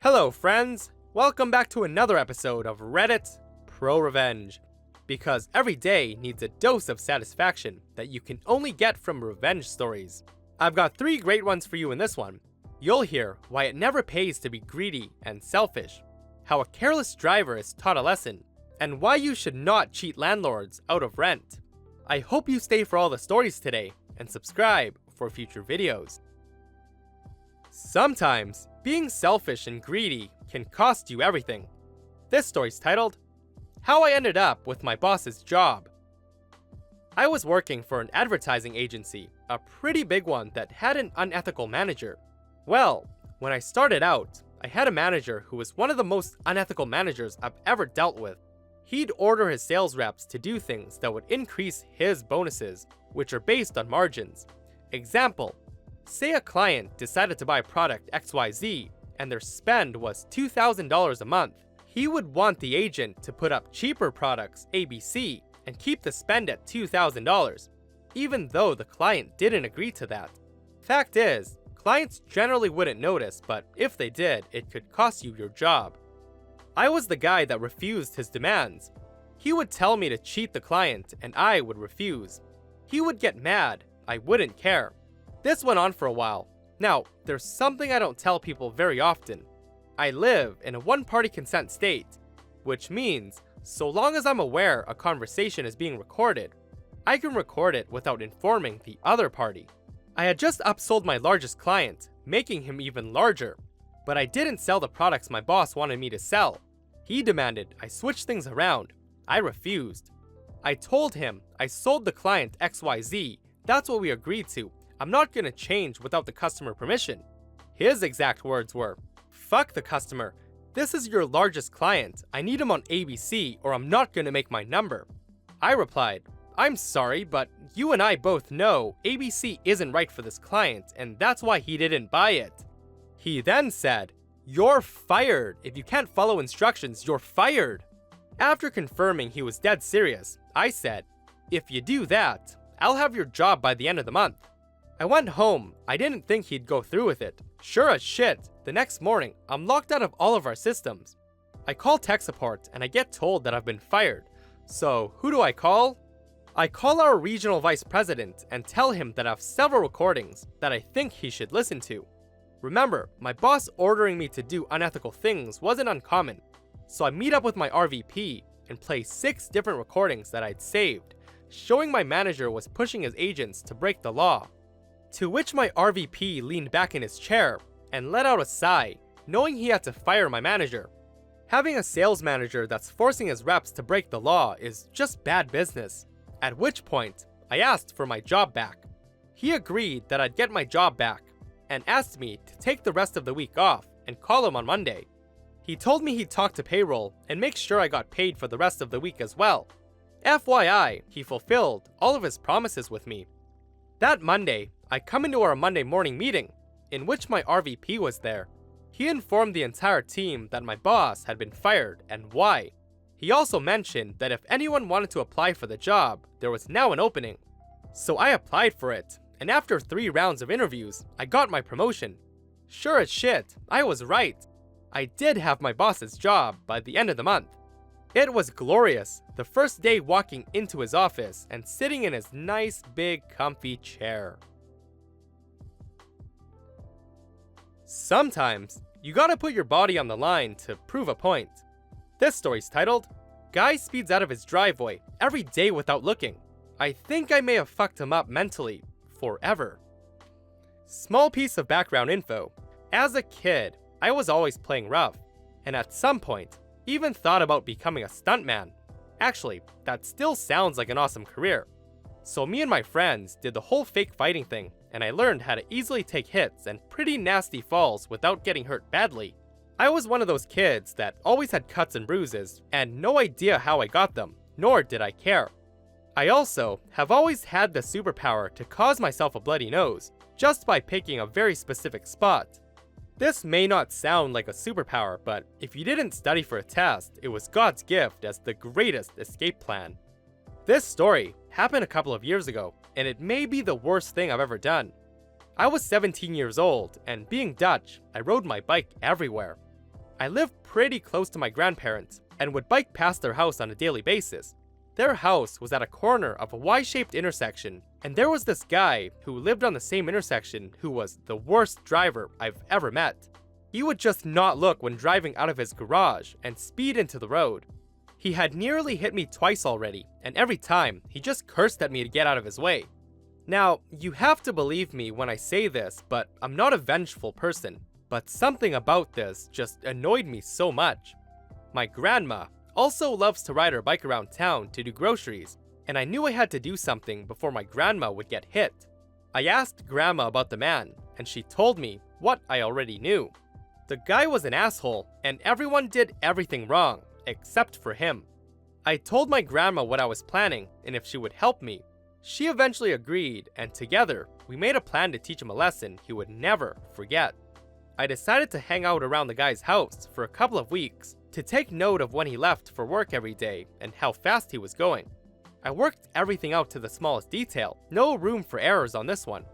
Hello friends, welcome back to another episode of Reddit ProRevenge. Because every day needs a dose of satisfaction that you can only get from revenge stories. I've got 3 great ones for you in this one. You'll hear why it never pays to be greedy and selfish, how a careless driver is taught a lesson, and why you should not cheat landlords out of rent. I hope you stay for all the stories today, and subscribe for future videos. Sometimes, being selfish and greedy can cost you everything. This story's titled, How I Ended Up with My Boss's Job. I was working for an advertising agency, a pretty big one that had an unethical manager. Well, when I started out, I had a manager who was one of the most unethical managers I've ever dealt with. He'd order his sales reps to do things that would increase his bonuses, which are based on margins. Example, say a client decided to buy product XYZ and their spend was $2,000 a month. He would want the agent to put up cheaper products ABC and keep the spend at $2,000, even though the client didn't agree to that. Fact is, clients generally wouldn't notice, but if they did, it could cost you your job. I was the guy that refused his demands. He would tell me to cheat the client and I would refuse. He would get mad, I wouldn't care. This went on for a while. Now, there's something I don't tell people very often. I live in a one-party consent state, which means so long as I'm aware a conversation is being recorded, I can record it without informing the other party. I had just upsold my largest client, making him even larger, but I didn't sell the products my boss wanted me to sell. He demanded I switch things around. I refused. I told him I sold the client XYZ, that's what we agreed to. I'm not gonna change without the customer permission. His exact words were, "Fuck the customer. This is your largest client. I need him on ABC or I'm not gonna make my number." I replied, "I'm sorry, but you and I both know ABC isn't right for this client and that's why he didn't buy it." He then said, "You're fired. If you can't follow instructions, you're fired." After confirming he was dead serious, I said, "If you do that, I'll have your job by the end of the month." I went home. I didn't think he'd go through with it. Sure as shit, the next morning, I'm locked out of all of our systems. I call tech support and I get told that I've been fired. So who do I call? I call our regional vice president and tell him that I have several recordings that I think he should listen to. Remember, my boss ordering me to do unethical things wasn't uncommon. So I meet up with my RVP and play 6 different recordings that I'd saved, showing my manager was pushing his agents to break the law. To which my RVP leaned back in his chair and let out a sigh, knowing he had to fire my manager. Having a sales manager that's forcing his reps to break the law is just bad business. At which point, I asked for my job back. He agreed that I'd get my job back and asked me to take the rest of the week off and call him on Monday. He told me he'd talk to payroll and make sure I got paid for the rest of the week as well. FYI, he fulfilled all of his promises with me. That Monday, I come into our Monday morning meeting, in which my RVP was there. He informed the entire team that my boss had been fired and why. He also mentioned that if anyone wanted to apply for the job, there was now an opening. So I applied for it, and after 3 rounds of interviews, I got my promotion. Sure as shit, I was right. I did have my boss's job by the end of the month. It was glorious, the first day walking into his office and sitting in his nice, big, comfy chair. Sometimes, you gotta put your body on the line to prove a point. This story's titled, Guy Speeds Out of His Driveway Every Day Without Looking. I think I may have fucked him up mentally, forever. Small piece of background info. As a kid, I was always playing rough, and at some point, even thought about becoming a stuntman. Actually, that still sounds like an awesome career. So me and my friends did the whole fake fighting thing, and I learned how to easily take hits and pretty nasty falls without getting hurt badly. I was one of those kids that always had cuts and bruises, and no idea how I got them, nor did I care. I also have always had the superpower to cause myself a bloody nose, just by picking a very specific spot. This may not sound like a superpower, but if you didn't study for a test, it was God's gift as the greatest escape plan. This story happened a couple of years ago, and it may be the worst thing I've ever done. I was 17 years old, and being Dutch, I rode my bike everywhere. I lived pretty close to my grandparents and would bike past their house on a daily basis. Their house was at a corner of a Y-shaped intersection, and there was this guy who lived on the same intersection who was the worst driver I've ever met. He would just not look when driving out of his garage and speed into the road. He had nearly hit me twice already, and every time, he just cursed at me to get out of his way. Now, you have to believe me when I say this, but I'm not a vengeful person. But something about this just annoyed me so much. My grandma also loves to ride her bike around town to do groceries, and I knew I had to do something before my grandma would get hit. I asked Grandma about the man, and she told me what I already knew. The guy was an asshole, and everyone did everything wrong, except for him. I told my grandma what I was planning, and if she would help me. She eventually agreed, and together, we made a plan to teach him a lesson he would never forget. I decided to hang out around the guy's house for a couple of weeks to take note of when he left for work every day and how fast he was going. I worked everything out to the smallest detail, no room for errors on this one.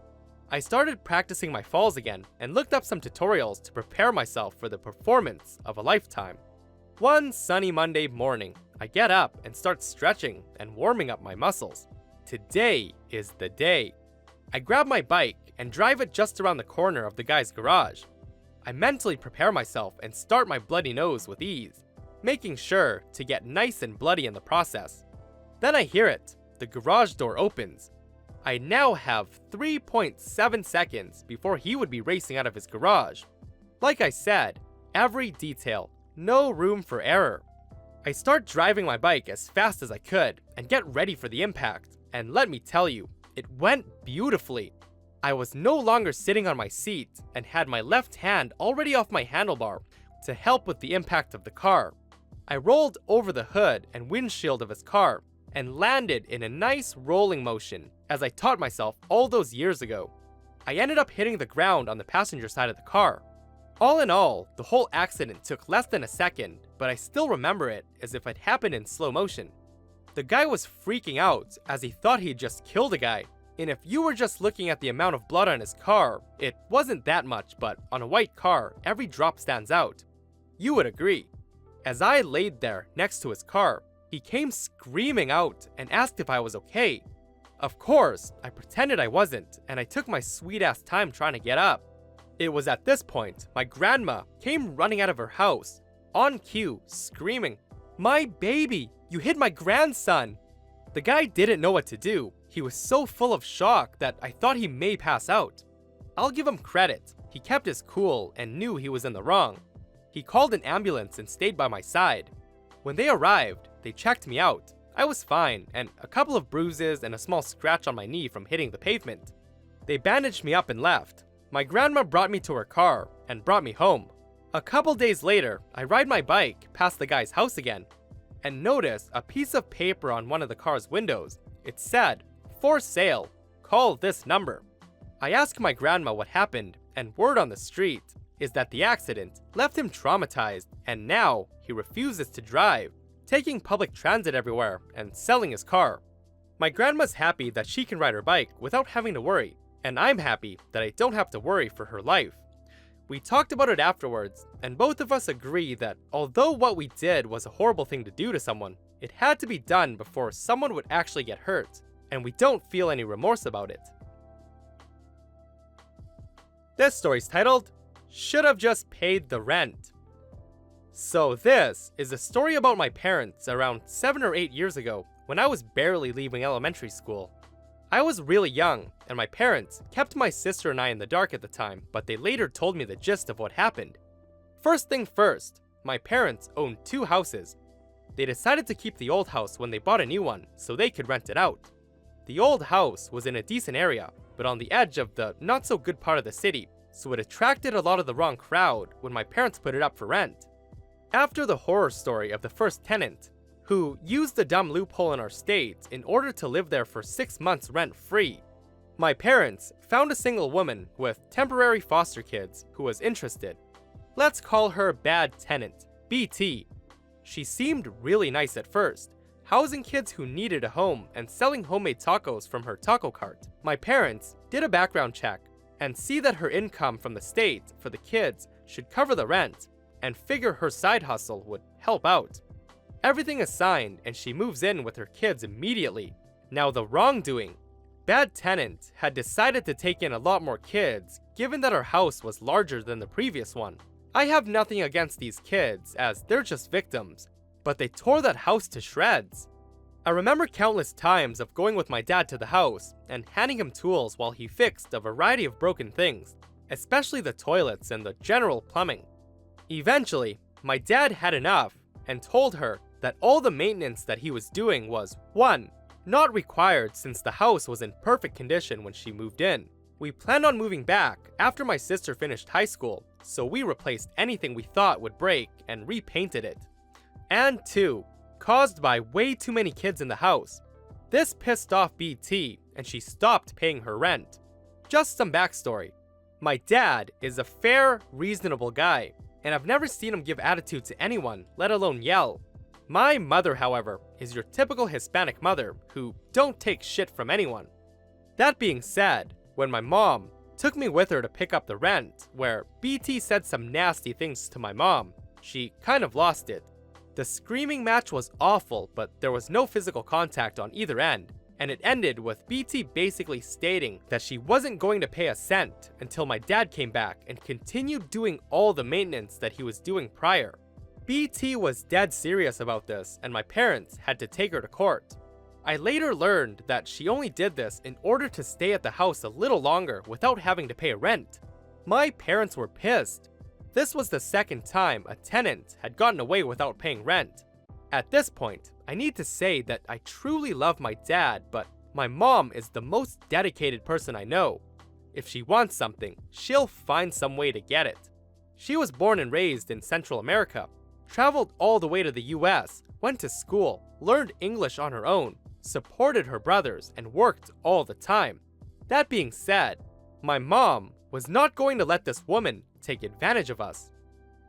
I started practicing my falls again and looked up some tutorials to prepare myself for the performance of a lifetime. One sunny Monday morning, I get up and start stretching and warming up my muscles. Today is the day. I grab my bike and drive it just around the corner of the guy's garage. I mentally prepare myself and start my bloody nose with ease, making sure to get nice and bloody in the process. Then I hear it. The garage door opens. I now have 3.7 seconds before he would be racing out of his garage. Like I said, every detail, no room for error. I start driving my bike as fast as I could and get ready for the impact, and let me tell you, it went beautifully. I was no longer sitting on my seat and had my left hand already off my handlebar to help with the impact of the car. I rolled over the hood and windshield of his car and landed in a nice rolling motion as I taught myself all those years ago. I ended up hitting the ground on the passenger side of the car. All in all, the whole accident took less than a second, but I still remember it as if it happened in slow motion. The guy was freaking out as he thought he'd just killed a guy. And if you were just looking at the amount of blood on his car, it wasn't that much, but on a white car, every drop stands out. You would agree. As I laid there next to his car, he came screaming out and asked if I was okay. Of course, I pretended I wasn't, and I took my sweet-ass time trying to get up. It was at this point, my grandma came running out of her house, on cue, screaming, "My baby! You hit my grandson!" The guy didn't know what to do. He was so full of shock that I thought he may pass out. I'll give him credit. He kept his cool and knew he was in the wrong. He called an ambulance and stayed by my side. When they arrived, they checked me out. I was fine, and a couple of bruises and a small scratch on my knee from hitting the pavement. They bandaged me up and left. My grandma brought me to her car and brought me home. A couple days later, I ride my bike past the guy's house again and notice a piece of paper on one of the car's windows. It said, "For sale, call this number." I asked my grandma what happened, and word on the street is that the accident left him traumatized, and now he refuses to drive, taking public transit everywhere and selling his car. My grandma's happy that she can ride her bike without having to worry, and I'm happy that I don't have to worry for her life. We talked about it afterwards, and both of us agree that although what we did was a horrible thing to do to someone, it had to be done before someone would actually get hurt, and we don't feel any remorse about it. This story's titled, "Should Have Just Paid the Rent." So this is a story about my parents around 7 or 8 years ago when I was barely leaving elementary school. I was really young, and my parents kept my sister and I in the dark at the time, but they later told me the gist of what happened. First thing first, my parents owned 2 houses. They decided to keep the old house when they bought a new one so they could rent it out. The old house was in a decent area, but on the edge of the not so good part of the city, so it attracted a lot of the wrong crowd when my parents put it up for rent. After the horror story of the first tenant, who used the dumb loophole in our state in order to live there for 6 months rent-free, my parents found a single woman with temporary foster kids who was interested. Let's call her Bad Tenant, BT. She seemed really nice at first, housing kids who needed a home and selling homemade tacos from her taco cart. My parents did a background check and see that her income from the state for the kids should cover the rent, and figure her side hustle would help out. Everything is signed and she moves in with her kids immediately. Now the wrongdoing. Bad tenant had decided to take in a lot more kids given that our house was larger than the previous one. I have nothing against these kids as they're just victims, but they tore that house to shreds. I remember countless times of going with my dad to the house and handing him tools while he fixed a variety of broken things, especially the toilets and the general plumbing. Eventually, my dad had enough and told her that all the maintenance that he was doing was 1. Not required since the house was in perfect condition when she moved in. We planned on moving back after my sister finished high school, so we replaced anything we thought would break and repainted it. And 2. Caused by way too many kids in the house. This pissed off BT and she stopped paying her rent. Just some backstory. My dad is a fair, reasonable guy, and I've never seen him give attitude to anyone, let alone yell. My mother, however, is your typical Hispanic mother who don't take shit from anyone. That being said, when my mom took me with her to pick up the rent, where BT said some nasty things to my mom, she kind of lost it. The screaming match was awful, but there was no physical contact on either end, and it ended with BT basically stating that she wasn't going to pay a cent until my dad came back and continued doing all the maintenance that he was doing prior. BT was dead serious about this, and my parents had to take her to court. I later learned that she only did this in order to stay at the house a little longer without having to pay rent. My parents were pissed. This was the second time a tenant had gotten away without paying rent. At this point, I need to say that I truly love my dad, but my mom is the most dedicated person I know. If she wants something, she'll find some way to get it. She was born and raised in Central America, traveled all the way to the US, went to school, learned English on her own, supported her brothers, and worked all the time. That being said, my mom was not going to let this woman take advantage of us.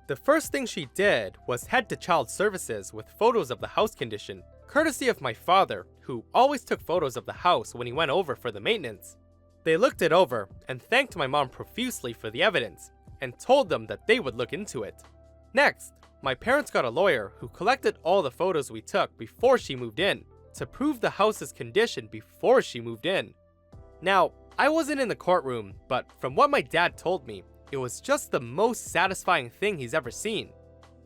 The first thing she did was head to child services with photos of the house condition, courtesy of my father, who always took photos of the house when he went over for the maintenance. They looked it over and thanked my mom profusely for the evidence, and told them that they would look into it. Next, my parents got a lawyer who collected all the photos we took before she moved in, to prove the house's condition before she moved in. Now, I wasn't in the courtroom, but from what my dad told me, it was just the most satisfying thing he's ever seen.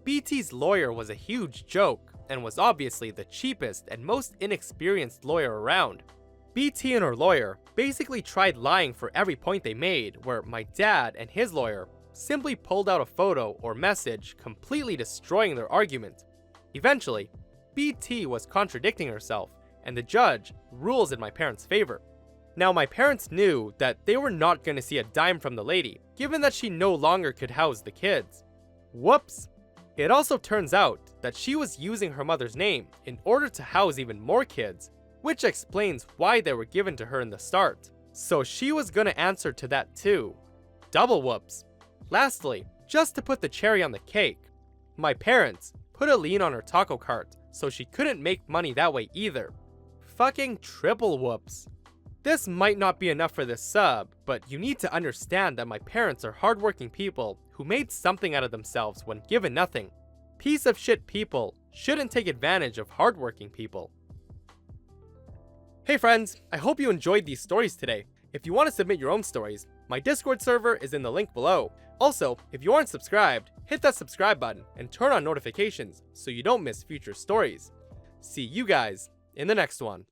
BT's lawyer was a huge joke, and was obviously the cheapest and most inexperienced lawyer around. BT and her lawyer basically tried lying for every point they made, where my dad and his lawyer simply pulled out a photo or message, completely destroying their argument. Eventually, BT was contradicting herself, and the judge rules in my parents' favor. Now, my parents knew that they were not going to see a dime from the lady, given that she no longer could house the kids. Whoops! It also turns out that she was using her mother's name in order to house even more kids, which explains why they were given to her in the start. So she was gonna answer to that too. Double whoops. Lastly, just to put the cherry on the cake, my parents put a lien on her taco cart so she couldn't make money that way either. Fucking triple whoops. This might not be enough for this sub, but you need to understand that my parents are hardworking people who made something out of themselves when given nothing. Piece of shit people shouldn't take advantage of hardworking people. Hey friends, I hope you enjoyed these stories today. If you want to submit your own stories, my Discord server is in the link below. Also, if you aren't subscribed, hit that subscribe button and turn on notifications so you don't miss future stories. See you guys in the next one.